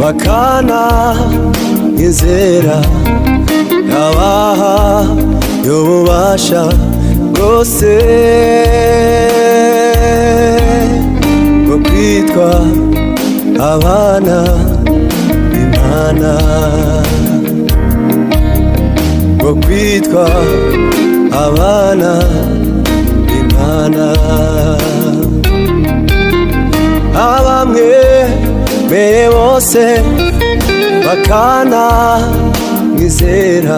bakana izera yabaha y'ububasha bwose bwo kwitwa abana b'Imana, bwo kwitwa abana b'Imana. Abamwemeye bose bakana mwizera